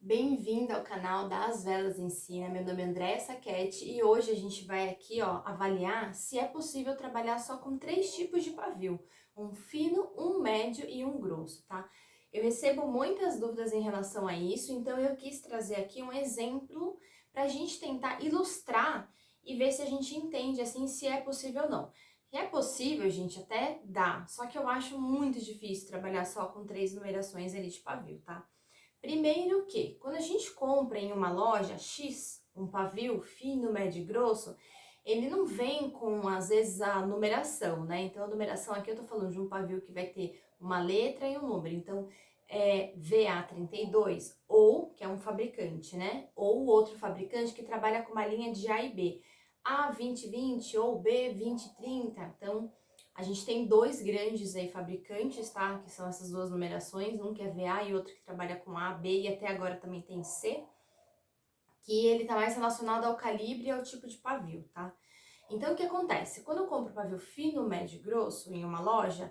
Bem-vindo ao canal das Velas Ensina. Meu nome é Andréa Saquete e hoje a gente vai aqui, avaliar se é possível trabalhar só com 3 tipos de pavio: um fino, um médio e um grosso, tá? Eu recebo muitas dúvidas em relação a isso, então eu quis trazer aqui um exemplo para a gente tentar ilustrar e ver se a gente entende assim se é possível ou não. Se é possível, gente, até dá, só que eu acho muito difícil trabalhar só com 3 numerações ali de pavio, tá? Primeiro que, quando a gente compra em uma loja X, um pavio fino, médio e grosso, ele não vem com, às vezes, a numeração, né? Então, a numeração aqui eu tô falando de um pavio que vai ter uma letra e um número. Então, é VA32, ou, que é um fabricante, né? Ou outro fabricante que trabalha com uma linha de A e B. A2020 ou B2030. Então, a gente tem 2 grandes aí fabricantes, tá? Que são essas 2 numerações, um que é VA e outro que trabalha com A, B e até agora também tem C, que ele tá mais relacionado ao calibre e ao tipo de pavio, tá? Então, o que acontece? Quando eu compro pavio fino, médio e grosso em uma loja,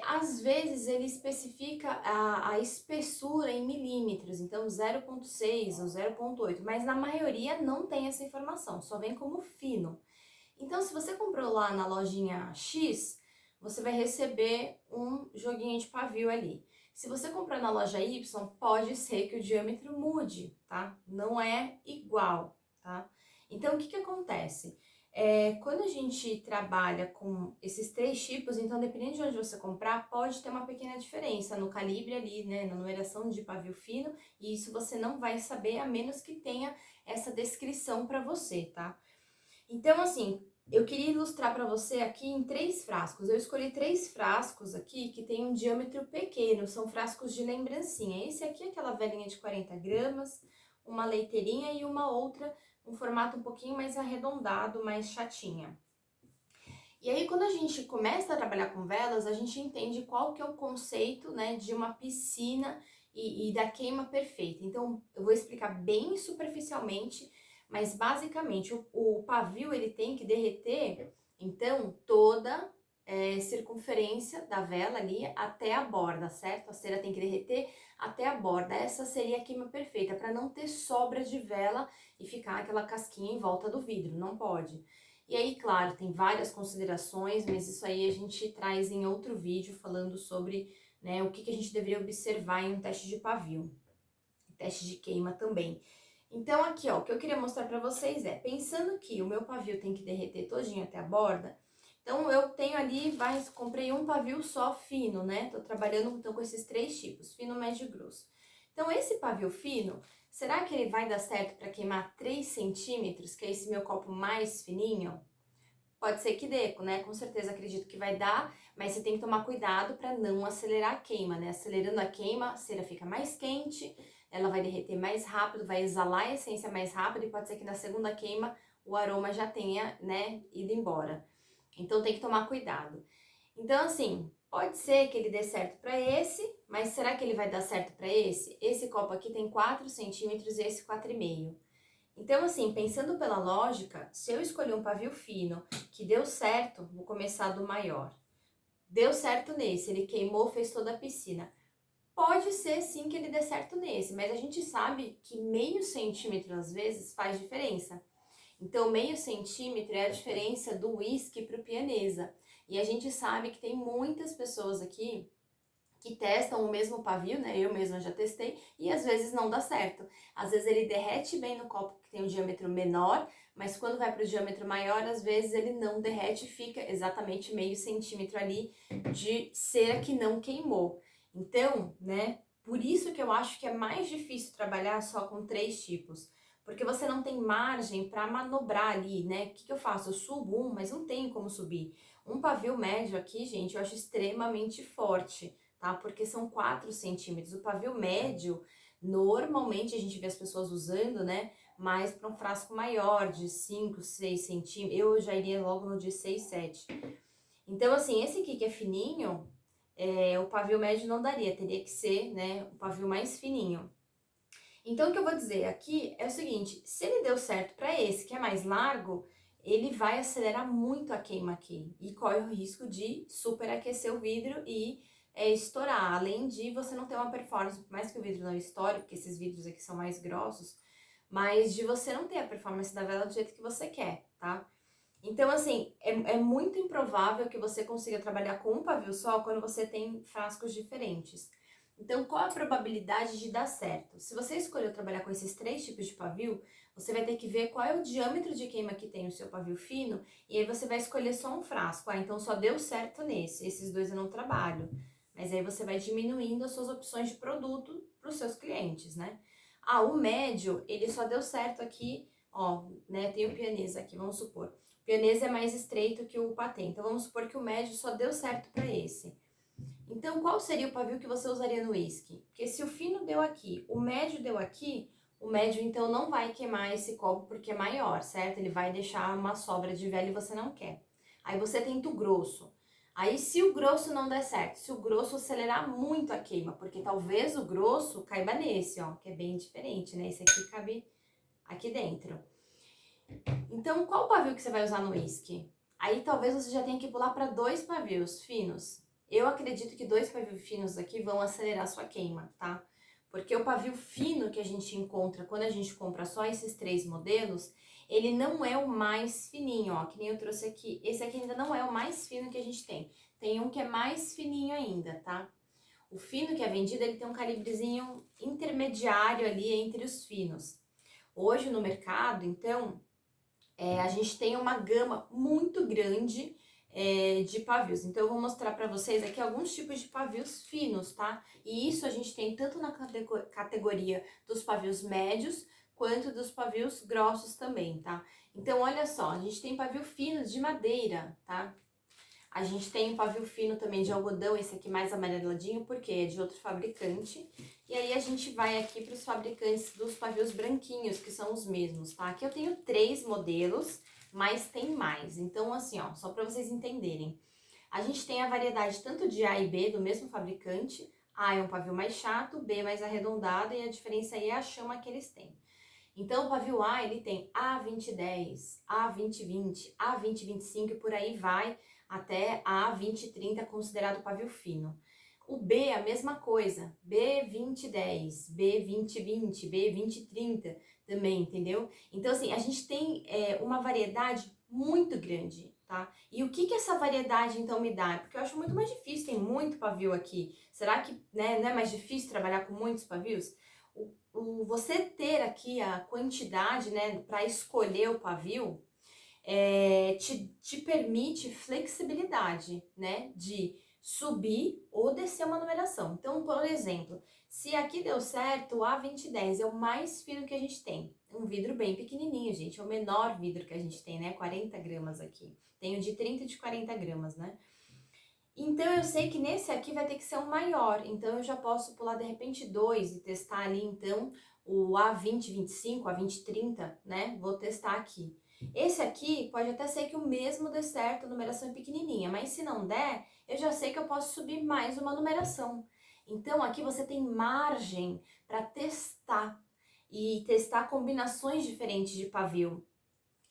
às vezes ele especifica a espessura em milímetros, então 0,6 ou 0,8, mas na maioria não tem essa informação, só vem como fino. Então, se você comprou lá na lojinha X, você vai receber um joguinho de pavio ali. Se você comprou na loja Y, pode ser que o diâmetro mude, tá? Não é igual, tá? Então, o que que acontece? Quando a gente trabalha com esses 3 tipos, então, dependendo de onde você comprar, pode ter uma pequena diferença no calibre ali, né? Na numeração de pavio fino, e isso você não vai saber a menos que tenha essa descrição para você, tá? Então, assim, eu queria ilustrar para você aqui em 3 frascos. Eu escolhi 3 frascos aqui que tem um diâmetro pequeno, são frascos de lembrancinha. Esse aqui é aquela velhinha de 40 gramas, uma leiteirinha e uma outra, um formato um pouquinho mais arredondado, mais chatinha. E aí, quando a gente começa a trabalhar com velas, a gente entende qual que é o conceito, né, de uma piscina e da queima perfeita. Então, eu vou explicar bem superficialmente, mas basicamente o pavio ele tem que derreter, então, toda circunferência da vela ali até a borda, certo? A cera tem que derreter até a borda. Essa seria a queima perfeita, para não ter sobra de vela e ficar aquela casquinha em volta do vidro, não pode. E aí, claro, tem várias considerações, mas isso aí a gente traz em outro vídeo falando sobre, né, o que a gente deveria observar em um teste de pavio, teste de queima também. Então, aqui, ó, o que eu queria mostrar para vocês é, pensando que o meu pavio tem que derreter todinho até a borda, então eu tenho ali, comprei um pavio só fino, né? Tô trabalhando então com esses 3 tipos, fino, médio e grosso. Então, esse pavio fino, será que ele vai dar certo para queimar 3 centímetros, que é esse meu copo mais fininho? Pode ser que dê, né? Com certeza acredito que vai dar, mas você tem que tomar cuidado para não acelerar a queima, né? Acelerando a queima, a cera fica mais quente, ela vai derreter mais rápido, vai exalar a essência mais rápido e pode ser que na segunda queima o aroma já tenha, né, ido embora. Então tem que tomar cuidado. Então, assim, pode ser que ele dê certo para esse, mas será que ele vai dar certo para esse? Esse copo aqui tem 4 centímetros e esse 4,5. Então, assim, pensando pela lógica, se eu escolher um pavio fino que deu certo, vou começar do maior. Deu certo nesse, ele queimou, fez toda a piscina. Pode ser sim que ele dê certo nesse, mas a gente sabe que meio centímetro às vezes faz diferença. Então, meio centímetro é a diferença do whisky para o pianesa. E a gente sabe que tem muitas pessoas aqui que testam o mesmo pavio, né? Eu mesma já testei, e às vezes não dá certo. Às vezes ele derrete bem no copo que tem um diâmetro menor, mas quando vai para o diâmetro maior, às vezes ele não derrete, fica exatamente meio centímetro ali de cera que não queimou. Então, né? Por isso que eu acho que é mais difícil trabalhar só com 3 tipos. Porque você não tem margem para manobrar ali, né? O que eu faço? Eu subo um, mas não tem como subir. Um pavio médio aqui, gente, eu acho extremamente forte, tá? Porque são 4 centímetros. O pavio médio, normalmente a gente vê as pessoas usando, né? Mais para um frasco maior, de 5, 6 centímetros. Eu já iria logo no de 6, 7. Então, assim, esse aqui que é fininho, o pavio médio não daria, teria que ser, né, o pavio mais fininho. Então, o que eu vou dizer aqui é o seguinte, se ele deu certo para esse, que é mais largo, ele vai acelerar muito a queima aqui e corre o risco de superaquecer o vidro e estourar, além de você não ter uma performance, por mais que o vidro não estoure, porque esses vidros aqui são mais grossos, mas de você não ter a performance da vela do jeito que você quer, tá? Então, assim, é muito improvável que você consiga trabalhar com um pavio só quando você tem frascos diferentes. Então, qual a probabilidade de dar certo? Se você escolheu trabalhar com esses 3 tipos de pavio, você vai ter que ver qual é o diâmetro de queima que tem o seu pavio fino, e aí você vai escolher só um frasco. Ah, então só deu certo nesse, esses 2 eu não trabalho. Mas aí você vai diminuindo as suas opções de produto para os seus clientes, né? Ah, o médio, ele só deu certo aqui, ó, né? Tem o pianês aqui, vamos supor. O pianês é mais estreito que o patê, então vamos supor que o médio só deu certo para esse. Então, qual seria o pavio que você usaria no uísque? Porque se o fino deu aqui, o médio deu aqui, o médio então não vai queimar esse copo porque é maior, certo? Ele vai deixar uma sobra de vela e você não quer. Aí você tenta o grosso. Aí se o grosso não der certo, se o grosso acelerar muito a queima, porque talvez o grosso caiba nesse, ó, que é bem diferente, né? Esse aqui cabe aqui dentro. Então, qual pavio que você vai usar no uísque? Aí talvez você já tenha que pular para 2 pavios finos. Eu acredito que 2 pavios finos aqui vão acelerar sua queima, tá? Porque o pavio fino que a gente encontra quando a gente compra só esses 3 modelos, ele não é o mais fininho, ó, que nem eu trouxe aqui. Esse aqui ainda não é o mais fino que a gente tem. Tem um que é mais fininho ainda, tá? O fino que é vendido, ele tem um calibrezinho intermediário ali entre os finos. Hoje no mercado, então, a gente tem uma gama muito grande de pavios. Então, eu vou mostrar para vocês aqui alguns tipos de pavios finos, tá? E isso a gente tem tanto na categoria dos pavios médios, quanto dos pavios grossos também, tá? Então, olha só, a gente tem pavio fino de madeira, tá? A gente tem um pavio fino também de algodão, esse aqui mais amareladinho, porque é de outro fabricante. E aí a gente vai aqui para os fabricantes dos pavios branquinhos, que são os mesmos, tá? Aqui eu tenho 3 modelos, mas tem mais. Então, assim, ó, só para vocês entenderem. A gente tem a variedade tanto de A e B do mesmo fabricante. A é um pavio mais chato, B é mais arredondado, e a diferença aí é a chama que eles têm. Então, o pavio A, ele tem A2010, A2020, A2025 e por aí vai até A2030, considerado pavio fino. O B, a mesma coisa, B2010, B2020, B2030 também, entendeu? Então, assim, a gente tem uma variedade muito grande, tá? E o que que essa variedade, então, me dá? Porque eu acho muito mais difícil, tem muito pavio aqui. Será que, né, não é mais difícil trabalhar com muitos pavios? Você ter aqui a quantidade, né, para escolher o pavio, te permite flexibilidade, né, de subir ou descer uma numeração. Então, por exemplo, se aqui deu certo, o A2010 é o mais fino que a gente tem. É um vidro bem pequenininho, gente, é o menor vidro que a gente tem, né, 40 gramas aqui. Tenho de 30 e de 40 gramas, né? Então, eu sei que nesse aqui vai ter que ser um maior, então eu já posso pular de repente 2 e testar ali, então, o A2025, A2030, né? Vou testar aqui. Esse aqui pode até ser que o mesmo dê certo, a numeração é pequenininha, mas se não der, eu já sei que eu posso subir mais uma numeração. Então, aqui você tem margem para testar e testar combinações diferentes de pavio.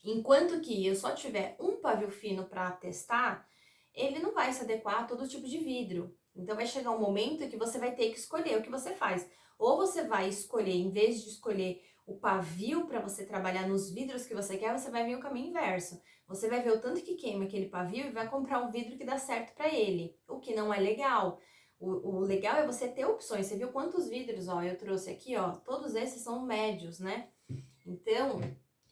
Enquanto que eu só tiver um pavio fino para testar, ele não vai se adequar a todo tipo de vidro. Então vai chegar um momento que você vai ter que escolher o que você faz. Ou você vai escolher, em vez de escolher o pavio para você trabalhar nos vidros que você quer, você vai vir o caminho inverso. Você vai ver o tanto que queima aquele pavio e vai comprar um vidro que dá certo para ele, o que não é legal. O legal é você ter opções. Você viu quantos vidros, ó, eu trouxe aqui, ó, todos esses são médios, né? Então,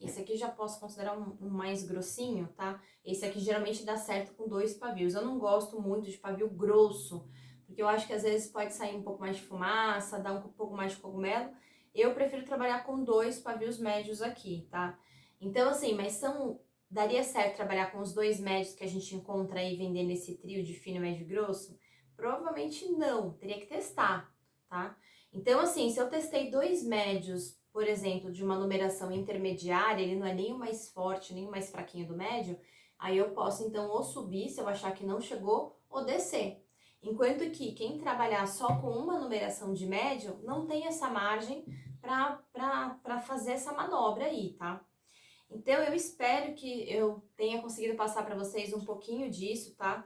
esse aqui já posso considerar um mais grossinho, tá? Esse aqui geralmente dá certo com 2 pavios. Eu não gosto muito de pavio grosso, porque eu acho que às vezes pode sair um pouco mais de fumaça, dar um pouco mais de cogumelo. Eu prefiro trabalhar com 2 pavios médios aqui, tá? Então, assim, daria certo trabalhar com os 2 médios que a gente encontra aí vendendo esse trio de fino, médio e grosso? Provavelmente não, teria que testar, tá? Então, assim, se eu testei 2 médios, por exemplo, de uma numeração intermediária, ele não é nem o mais forte, nem o mais fraquinho do médio, aí eu posso, então, ou subir, se eu achar que não chegou, ou descer. Enquanto que quem trabalhar só com uma numeração de médio, não tem essa margem para fazer essa manobra aí, tá? Então, eu espero que eu tenha conseguido passar para vocês um pouquinho disso, tá?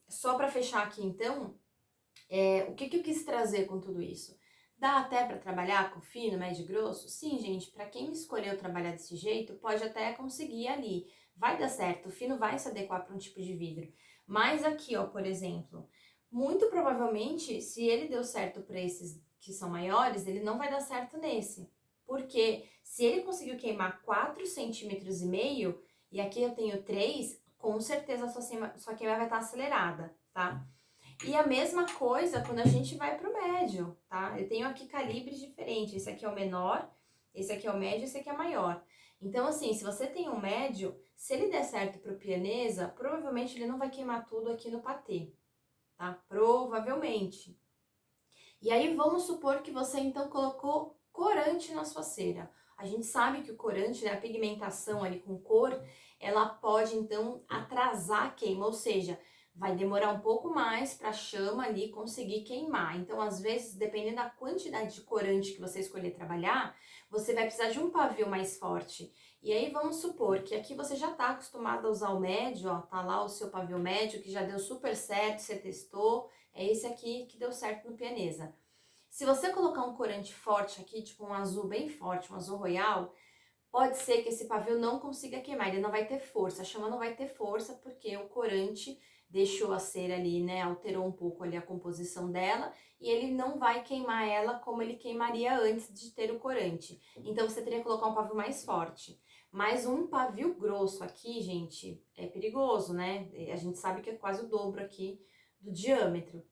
Só para fechar aqui, então, o que eu quis trazer com tudo isso? Dá até para trabalhar com fino, médio e grosso? Sim, gente, para quem escolheu trabalhar desse jeito, pode até conseguir ali. Vai dar certo, o fino vai se adequar para um tipo de vidro. Mas aqui, ó, por exemplo, muito provavelmente, se ele deu certo para esses que são maiores, ele não vai dar certo nesse. Porque se ele conseguiu queimar 4,5 cm e aqui eu tenho 3, com certeza a sua queima vai estar acelerada, tá? E a mesma coisa quando a gente vai pro médio, tá? Eu tenho aqui calibres diferentes. Esse aqui é o menor, esse aqui é o médio, esse aqui é o maior. Então, assim, se você tem um médio, se ele der certo pro pianesa, provavelmente ele não vai queimar tudo aqui no patê, tá? Provavelmente. E aí, vamos supor que você, então, colocou corante na sua cera. A gente sabe que o corante, né, a pigmentação ali com cor, ela pode, então, atrasar a queima, ou seja, vai demorar um pouco mais para a chama ali conseguir queimar. Então, às vezes, dependendo da quantidade de corante que você escolher trabalhar, você vai precisar de um pavio mais forte. E aí, vamos supor que aqui você já está acostumado a usar o médio, ó, tá lá o seu pavio médio, que já deu super certo, você testou, é esse aqui que deu certo no pianesa. Se você colocar um corante forte aqui, tipo um azul bem forte, um azul royal, pode ser que esse pavio não consiga queimar, ele não vai ter força, a chama não vai ter força porque o corante deixou a cera ali, né, alterou um pouco ali a composição dela e ele não vai queimar ela como ele queimaria antes de ter o corante. Então você teria que colocar um pavio mais forte. Mas um pavio grosso aqui, gente, é perigoso, né? A gente sabe que é quase o dobro aqui do diâmetro.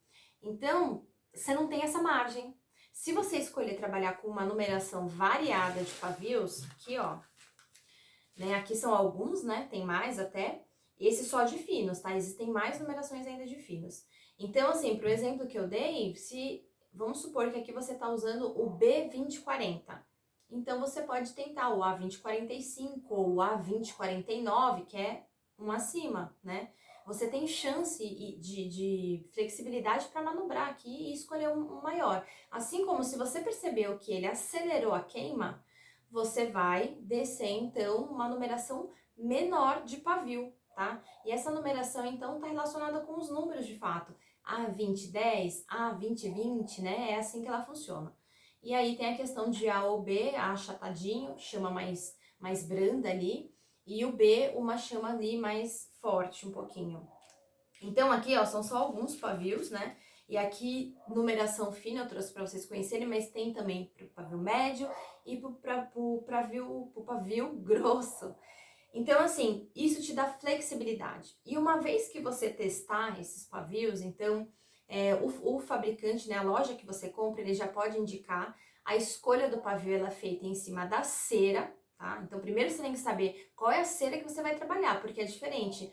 Então, você não tem essa margem. Se você escolher trabalhar com uma numeração variada de pavios, aqui ó, né, aqui são alguns, né, tem mais até, esse só de finos, tá? Existem mais numerações ainda de finos. Então, assim, pro exemplo que eu dei, vamos supor que aqui você tá usando o B2040. Então, você pode tentar o A2045 ou o A2049, que é um acima, né? Você tem chance de flexibilidade para manobrar aqui e escolher um maior. Assim como se você percebeu que ele acelerou a queima, você vai descer, então, uma numeração menor de pavio, tá? E essa numeração, então, está relacionada com os números de fato. A2010, A2020, né? É assim que ela funciona. E aí tem a questão de A ou B, A achatadinho, chama mais branda ali, e o B, uma chama ali mais forte um pouquinho. Então aqui, ó, são só alguns pavios, né? E aqui, numeração fina, eu trouxe para vocês conhecerem, mas tem também pro pavio médio e pro pavio grosso. Então, assim, isso te dá flexibilidade. E uma vez que você testar esses pavios, então, o fabricante, né, a loja que você compra, ele já pode indicar a escolha do pavio, ela é feita em cima da cera, tá? Então, primeiro você tem que saber qual é a cera que você vai trabalhar, porque é diferente.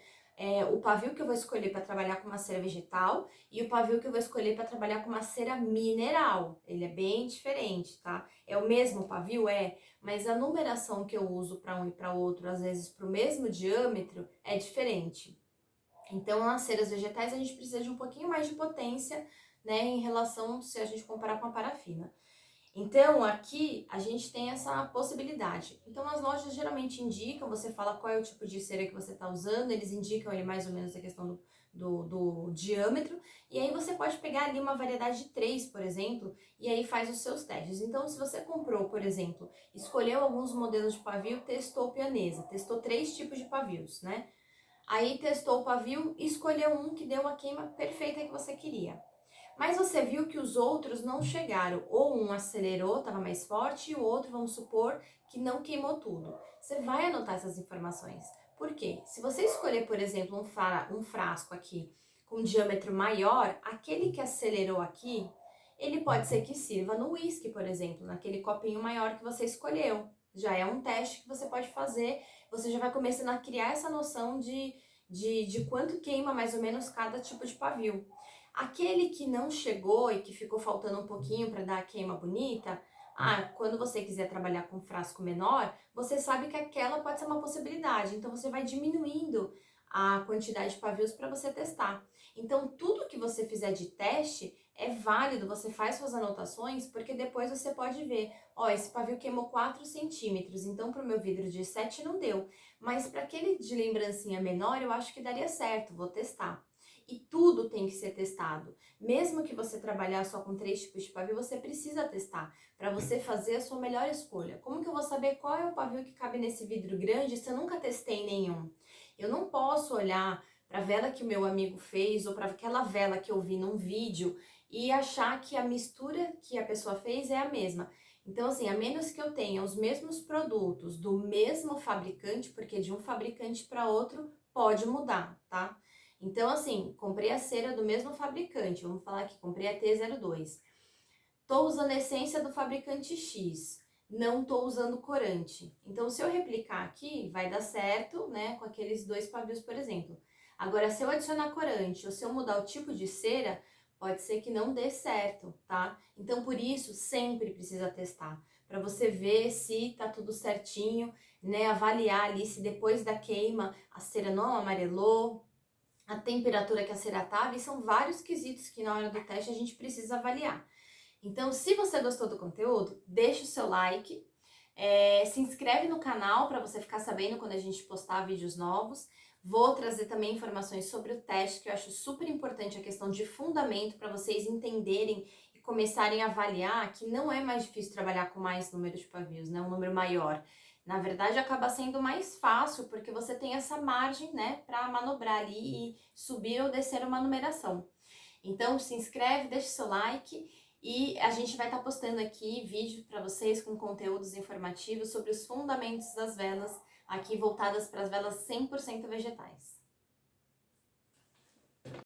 O pavio que eu vou escolher para trabalhar com uma cera vegetal e o pavio que eu vou escolher para trabalhar com uma cera mineral. Ele é bem diferente, tá? É o mesmo pavio? Mas a numeração que eu uso para um e para outro, às vezes para o mesmo diâmetro, é diferente. Então, nas ceras vegetais, a gente precisa de um pouquinho mais de potência, né, em relação se a gente comparar com a parafina. Então, aqui a gente tem essa possibilidade. Então, as lojas geralmente indicam, você fala qual é o tipo de cera que você está usando, eles indicam ali mais ou menos a questão do diâmetro, e aí você pode pegar ali uma variedade de 3, por exemplo, e aí faz os seus testes. Então, se você comprou, por exemplo, escolheu alguns modelos de pavio, testou pianesa, testou 3 tipos de pavios, né? Aí testou o pavio, escolheu um que deu a queima perfeita que você queria. Mas você viu que os outros não chegaram, ou um acelerou, estava mais forte, e o outro, vamos supor, que não queimou tudo. Você vai anotar essas informações. Por quê? Se você escolher, por exemplo, um frasco aqui com um diâmetro maior, aquele que acelerou aqui, ele pode ser que sirva no whisky, por exemplo, naquele copinho maior que você escolheu. Já é um teste que você pode fazer, você já vai começando a criar essa noção de quanto queima mais ou menos cada tipo de pavio. Aquele que não chegou e que ficou faltando um pouquinho para dar a queima bonita, quando você quiser trabalhar com frasco menor, você sabe que aquela pode ser uma possibilidade. Então você vai diminuindo a quantidade de pavios para você testar. Então tudo que você fizer de teste é válido, você faz suas anotações, porque depois você pode ver, ó, esse pavio queimou 4 centímetros, então para o meu vidro de 7 não deu, mas para aquele de lembrancinha menor eu acho que daria certo, vou testar. E tudo tem que ser testado. Mesmo que você trabalhar só com 3 tipos de pavio, você precisa testar para você fazer a sua melhor escolha. Como que eu vou saber qual é o pavio que cabe nesse vidro grande se eu nunca testei nenhum? Eu não posso olhar para a vela que o meu amigo fez ou para aquela vela que eu vi num vídeo e achar que a mistura que a pessoa fez é a mesma. Então, assim, a menos que eu tenha os mesmos produtos do mesmo fabricante, porque de um fabricante para outro pode mudar, tá? Então, assim, comprei a cera do mesmo fabricante, vamos falar aqui, comprei a T02. Tô usando a essência do fabricante X, não tô usando corante. Então, se eu replicar aqui, vai dar certo, né, com aqueles 2 pavios, por exemplo. Agora, se eu adicionar corante ou se eu mudar o tipo de cera, pode ser que não dê certo, tá? Então, por isso, sempre precisa testar, para você ver se tá tudo certinho, né, avaliar ali se depois da queima a cera não amarelou, a temperatura que a cera tava, e são vários quesitos que na hora do teste a gente precisa avaliar. Então, se você gostou do conteúdo, deixa o seu like, se inscreve no canal para você ficar sabendo quando a gente postar vídeos novos. Vou trazer também informações sobre o teste, que eu acho super importante, a questão de fundamento, para vocês entenderem e começarem a avaliar que não é mais difícil trabalhar com mais número de pavios, né? Um número maior. Na verdade, acaba sendo mais fácil, porque você tem essa margem, né, para manobrar ali e subir ou descer uma numeração. Então, se inscreve, deixa o seu like e a gente vai estar postando aqui vídeo para vocês com conteúdos informativos sobre os fundamentos das velas, aqui voltadas para as velas 100% vegetais.